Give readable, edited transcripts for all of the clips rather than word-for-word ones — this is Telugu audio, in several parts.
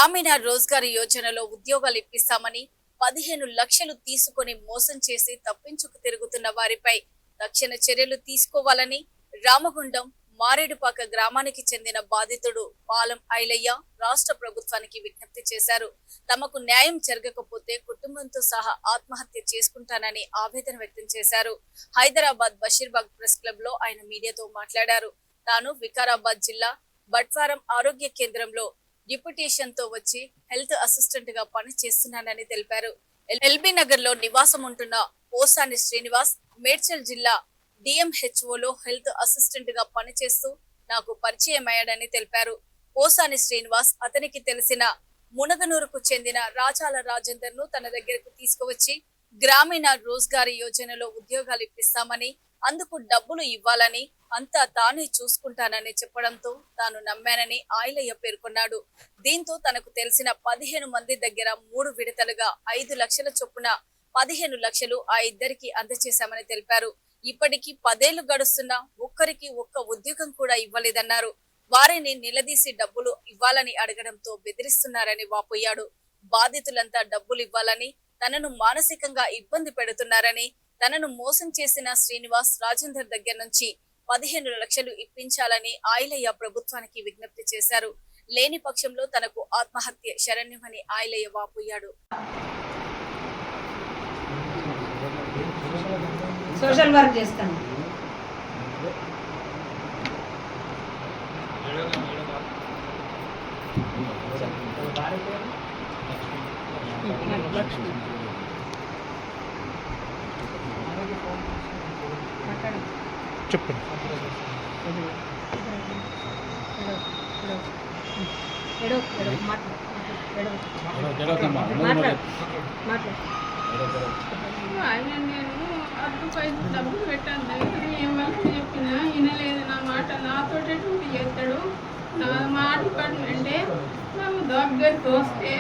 గ్రామీణ రోజ్గార్ యోజనలో ఉద్యోగాలు ఇప్పిస్తామని 15 లక్షలు తీసుకొని మోసం చేసి తప్పించుకు తిరుగుతున్న వారిపై తక్షణ చర్యలు తీసుకోవాలని రామగుండం మారేడుపాక గ్రామానికి చెందిన బాధితుడు పాలం ఐలయ్య రాష్ట్ర ప్రభుత్వానికి విజ్ఞప్తి చేశారు. తమకు న్యాయం జరగకపోతే కుటుంబంతో సహా ఆత్మహత్య చేసుకుంటానని ఆవేదన వ్యక్తం చేశారు. హైదరాబాద్ బషీర్బాగ్ ప్రెస్ క్లబ్ లో ఆయన మీడియాతో మాట్లాడారు. తాను వికారాబాద్ జిల్లా బట్వారం ఆరోగ్య కేంద్రంలో డిప్యూటేషన్ తో వచ్చి హెల్త్ అసిస్టెంట్ గా పని చేస్తున్నానని తెలిపారు. ఎల్బీ నగర్ లో నివాసం ఉంటున్న పోసాని శ్రీనివాస్ మేడ్చల్ జిల్లా DMHO లో హెల్త్ అసిస్టెంట్ గా పనిచేస్తూ నాకు పరిచయం అయ్యాడని తెలిపారు. పోసాని శ్రీనివాస్ అతనికి తెలిసిన మునగనూరుకు చెందిన రాజాల రాజేందర్ ను తన దగ్గరకు తీసుకువచ్చి గ్రామీణ రోజ్గార్ యోజనలో ఉద్యోగాలు ఇప్పిస్తామని, అందుకు డబ్బులు ఇవ్వాలని, అంతా తానే చూసుకుంటానని చెప్పడంతో తాను నమ్మానని ఐలయ్య పేర్కొన్నాడు. దీంతో తనకు తెలిసిన 15 మంది దగ్గర 3 విడతలుగా 5 లక్షల చొప్పున 15 లక్షలు ఆ ఇద్దరికి అందజేశామని తెలిపారు. ఇప్పటికీ 10 ఏళ్లు గడుస్తున్నా ఒక్కరికి ఒక్క ఉద్యోగం కూడా ఇవ్వలేదన్నారు. వారిని నిలదీసి డబ్బులు ఇవ్వాలని అడగడంతో బెదిరిస్తున్నారని వాపోయాడు. బాధితులంతా డబ్బులు ఇవ్వాలని, తనను మానసికంగా ఇబ్బంది పెడుతున్నారని, తనను మోసం చేసిన శ్రీనివాస్ రాజేందర్ దగ్గర నుంచి 15 లక్షలు ఇప్పించాలని ఐలయ్య ప్రభుత్వానికి విజ్ఞప్తి చేశారు. లేని పక్షంలో తనకు ఆత్మహత్య శరణ్యమని ఐలయ్య వాపోయాడు. సోషల్ వర్క్ చేస్తాను. చెప్పండి. ఆయన నేను అడ్డు పైసలు డబ్బులు పెట్టాను దగ్గర ఏం వర్క్ చెప్పినా వినలేదు. నా మాట నాతోటే డ్యూటీ చేస్తాడు. నా మాట అంటే నాకు దగ్గరికి వస్తే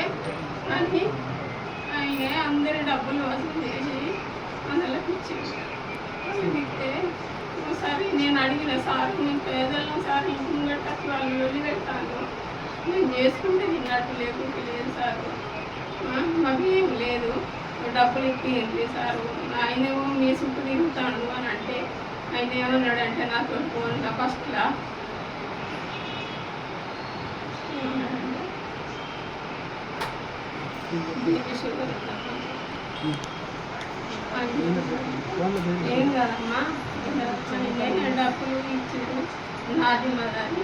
అని ఆయన అందరి డబ్బులు వసూలు చేసి అందులోకి ఇస్తే సరే నేను అడిగిన సార్ నేను పేదలను సార్ ఇంటి ముంగట్టు వాళ్ళు వదిలిపెట్టాను, నేను చేసుకుంటే తిన్నట్టు లేకుంటే లేదు సార్, మాకు ఏం లేదు, డబ్బులు ఇప్పింది సారు. ఆయనేమో మీ చుట్టూ తిరుగుతాడు అని అంటే ఆయన ఏమన్నాడంటే నాతో ఫోన్గా ఫస్ట్లా ఏం కాదమ్మా డబ్బులు ఇచ్చారు నాది మదని.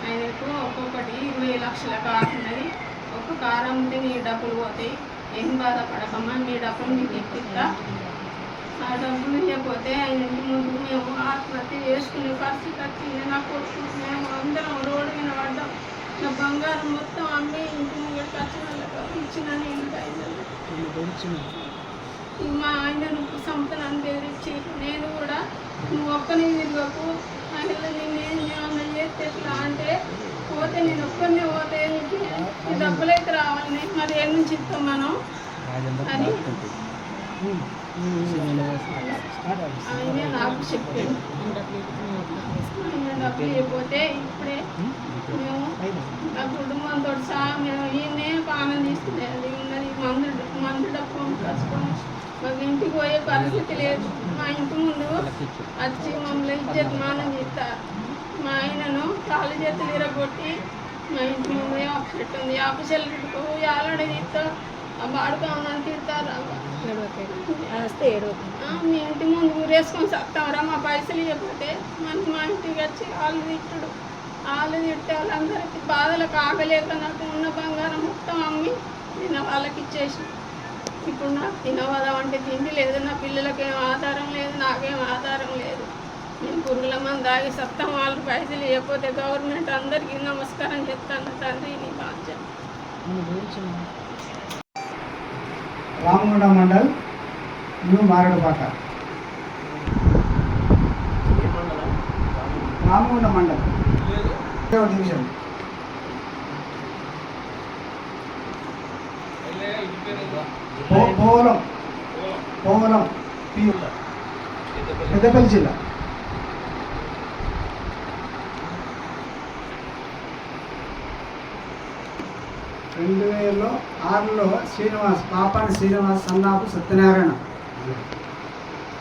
ఆయనకు ఒక్కొక్కటి 20 లక్షల కారు ఉన్నది. ఒక్క కారు అమ్మితే నీ డబ్బులు పోతాయి, ఏం బాధపడకమ్మా, మీ డబ్బులు మీకు ఇప్పిస్తా. ఆ డబ్బులు ఇవ్వకపోతే ఆయన ఇంటి ముందు మేము ఆత్మహత్య చేసుకునే పరిస్థితి వచ్చింది. నా కొడుకు మేము అందరం రోడ్డు మీద పడ్డాం. నా బంగారం మొత్తం అమ్మి ఇంటి ముందుకు వచ్చిన వాళ్ళకి ఇచ్చిన మా ఆయనను సంపదను బెదిరించి నేను కూడా నువ్వు ఒక్కనే తిరగకు, ఆయన నేనేం ఏమన్నా చేస్తే ఎట్లా అంటే పోతే నేను ఒక్కరినే పోతే నీకు ఈ డబ్బులైతే రావాలని మరి ఏం నుంచి ఇస్తాం మనం అని ఆయన నాకు చెప్పాడు. ఆయన డబ్బులు అయిపోతే ఇప్పుడే మేము నా కుటుంబంతో సహా మేము ఈయనే పానం తీసుకునేది ఉన్నది. మందు డబ్బు కసుకొని మాకు ఇంటికి పోయే పరిస్థితి లేదు. మా ఇంటి ముందు వచ్చి మమ్మల్ని ఇజ్జతమానం చేస్తారు. మా ఆయనను కాళ్ళు చేతులు ఇరగొట్టి మా ఇంటి ముందు వేప చెట్టు ఉంది, వేప చెట్టుకు యాలని తీస్తా బాడుకోమని తిడతారు. మీ ఇంటి ముందు ఊరేసుకొని సత్తామరా, మా పైసలు ఇవ్వకపోతే మనకి మా ఇంటికి వచ్చి వాళ్ళు తిట్టుడు. వాళ్ళు తిట్టే వాళ్ళందరికీ బాధలకు ఆగలేక నాకు ఉన్న బంగారం మొత్తం అమ్మి నేను వాళ్ళకి ఇచ్చేసి ఇప్పుడు నాకు తినవదాం అంటే తిండి లేదు, నా పిల్లలకేం ఆధారం లేదు, నాకేం ఆధారం లేదు. నేను పురుగుల మంది దాగి సత్తం, వాళ్ళు పైసలు ఇవ్వకపోతే గవర్నమెంట్ అందరికీ నమస్కారం చెప్తాను. తండ్రి నీ బాధ్యత. రామగుండం మండల్ న్యూ మారేడుపాక. రామగుండం మండల్ డివిజన్. పోవలం పెద్దపల్లి జిల్లా. 2006లో శ్రీనివాస్ పాపాని శ్రీనివాస్ సన్నాపు సత్యనారాయణ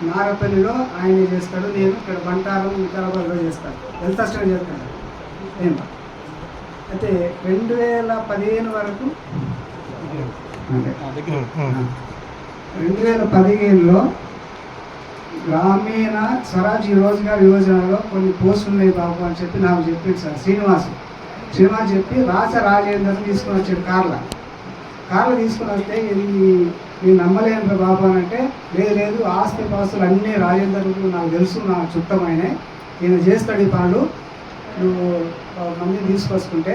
నాగపల్లిలో ఆయన చేస్తాడు, నేను ఇక్కడ బంటారం వికారాబాద్లో చేస్తాను, హెల్త్ అసిస్టెంట్ చేస్తాను నేను. అయితే 2015 వరకు 2015లో గ్రామీణ స్వరాజ్ రోజ్గార్ యోజనలో కొన్ని పోస్టులు ఉన్నాయి బాబు అని చెప్పి నాకు చెప్పింది సార్ శ్రీనివాస్ చెప్పి రాజేందర్ తీసుకుని వచ్చాడు కార్లో తీసుకుని వస్తే ఇది నేను నమ్మలేను బాబు అని అంటే, లేదు ఆస్తి పాస్తులు అన్నీ రాజేందర్కు నాకు తెలుసు, నా చుట్టమైనా ఈయన చేస్తాడు ఈ పనులు, నువ్వు మంది తీసుకొచ్చుకుంటే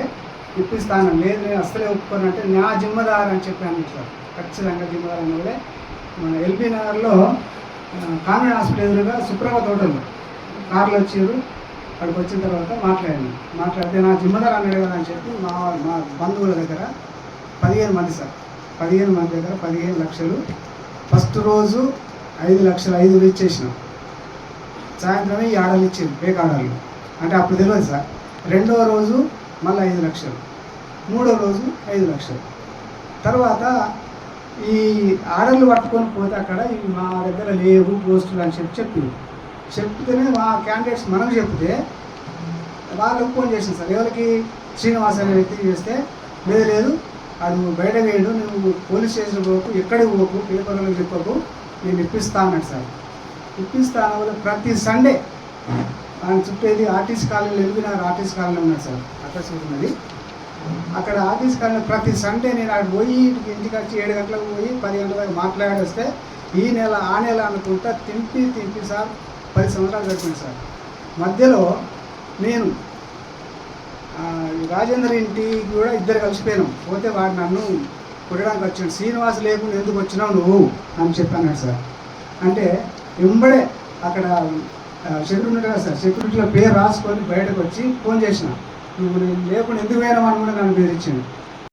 ఇప్పిస్తాను. లేదు నేను అస్సలే ఒప్పుకోనంటే నా జిమ్మదారు అని చెప్పాను సార్. ఖచ్చితంగా జిమ్మదారు అని కూడా మన ఎల్బీ నగర్లో కాన్వెంట్ హాస్పిటల్ ఎదురుగా సుప్రభ తోటలు కార్లు వచ్చారు. అక్కడికి వచ్చిన తర్వాత మాట్లాడితే నా జిమ్మదారు అన్నాడు కదా అని చెప్పి మా బంధువుల దగ్గర 15 మంది సార్, 15 మంది దగ్గర 15 లక్షలు. ఫస్ట్ రోజు 5 లక్షలు 5 ఇచ్చేసినాం. సాయంత్రమే ఈ ఆర్డర్లు ఇచ్చింది, బేక్ ఆర్డర్లు అంటే అప్పుడు తెలియదు సార్. రెండవ రోజు మళ్ళీ 5 లక్షలు, మూడో రోజు 5 లక్షలు. తర్వాత ఈ ఆర్డర్లు పట్టుకొని పోతే అక్కడ మా దగ్గర లేవు పోస్టులు అని చెప్తేనే మా క్యాండిడేట్స్ మనకు చెప్తే వాళ్ళు ఫోన్ చేసింది సార్. ఎవరికి? శ్రీనివాస్ అనే వ్యక్తికి చేస్తే లేదు అది బయట వేయడు, నువ్వు పోలీస్ స్టేషన్ పోకు, ఎక్కడికి పోకు, పేపర్లకు చెప్పకు, నేను ఇప్పిస్తా అన్నాడు సార్. ఇప్పిస్తాను వల్ల ప్రతి సండే ఆయన చుట్టేది ఆర్టీసీ కాలనీలో ఎల్బీనగర్ ఆర్టీసీ కాలనీ ఉన్నాడు సార్, అక్కడ ఉన్నది. అక్కడ ఆర్టీసీ కాలనీ ప్రతి సండే నేను అక్కడ పోయి ఇంటికి వచ్చి 7 గంటలకు పోయి 10 గంటల దాకా మాట్లాడి వస్తే ఈ నెల ఆ నెల అనుకుంటా తింపి సార్ 10 సంవత్సరాలు గడిపింది సార్. మధ్యలో నేను రాజేందర్ ఇంటికి కూడా ఇద్దరు కలిసిపోయినాం. పోతే వాడు నన్ను కొట్టడానికి వచ్చాడు. శ్రీనివాస్ లేకుండా ఎందుకు వచ్చినావు నువ్వు అని చెప్పాను సార్. అంటే వెంబడే అక్కడ సెక్యూరిటీ ఉన్నాడు కదా సార్, సెక్యూరిటీలో పేరు రాసుకొని బయటకు వచ్చి ఫోన్ చేసిన, నువ్వు నేను లేకుండా ఎందుకు పోయినావు అని కూడా నన్ను బెదిరించాను.